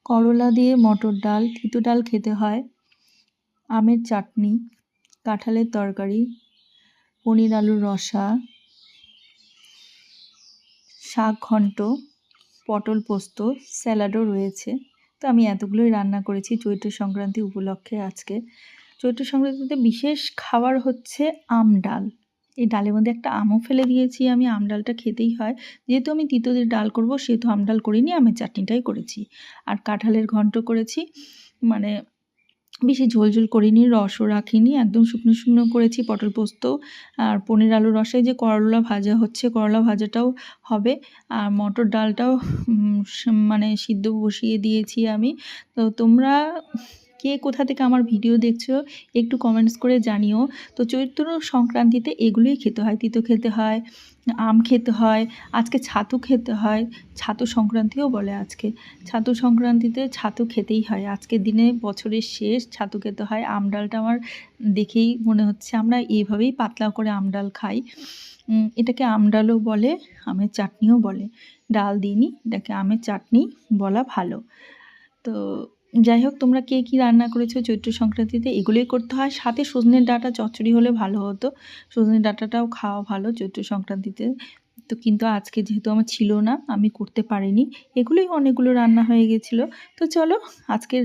করলা দিয়ে মটর ডাল, তিতো ডাল খেতে হয়, আমের চাটনি, কাঁঠালের তরকারি, পনির আলুর রসা, শাক ঘন্ট, পটল পোস্ত, স্যালাডও রয়েছে। তো আমি এতগুলোই রান্না করেছি চৈত্র সংক্রান্তি উপলক্ষে আজকে। চৈত্র সংক্রান্তিতে বিশেষ খাবার হচ্ছে আম ডাল। এই ডালের মধ্যে একটা আমও ফেলে দিয়েছি আমি, আম ডালটা খেতেই হয়। যেহেতু আমি তিতো দিয়ে ডাল করব সেহেতু আম ডাল করিনি, আমের চাটনিটাই করেছি। আর কাঁঠালের ঘন্ট করেছি, মানে বেশি ঝোল ঝোল করিনি, রসও রাখিনি, একদম শুকনো শুকনো করেছি। পটল পোস্ত আর পনির আলুর রসায় যে করলা ভাজা হচ্ছে, করলা ভাজাটাও হবে। আর মটর ডালটাও মানে সিদ্ধ বসিয়ে দিয়েছি আমি। তো তোমরা কে কোথা থেকে আমার ভিডিও দেখছো একটু কমেন্টস করে জানিও। তো চৈত্র সংক্রান্তিতে এগুলোই খেতে হয়, তিতো খেতে হয়, আম খেতে হয়, আজকে ছাতু খেতে হয়, ছাতু সংক্রান্তিও বলে আজকে। ছাতু সংক্রান্তিতে ছাতু খেতেই হয়, আজকের দিনে বছরের শেষ ছাতু খেতে হয়। আম ডালটা আমার দেখেই মনে হচ্ছে আমরা এইভাবেই পাতলা করে আম ডাল খাই। এটাকে আম ডালও বলে, আমের চাটনিও বলে। ডাল দিইনি, এটাকে আমের চাটনি বলা ভালো। তো যাই হোক, তোমরা কে কী রান্না করেছো চৈত্র সংক্রান্তিতে, এগুলোই করতে হয়। সাথে সজনের ডাঁটা চচ্চড়ি হলে ভালো হতো, সজনের ডাঁটাটাও খাওয়া ভালো চৈত্র সংক্রান্তিতে। তো কিন্তু আজকে যেহেতু আমার ছিল না, আমি করতে পারিনি। এগুলোই অনেকগুলো রান্না হয়ে গেছিলো। তো চলো আজকের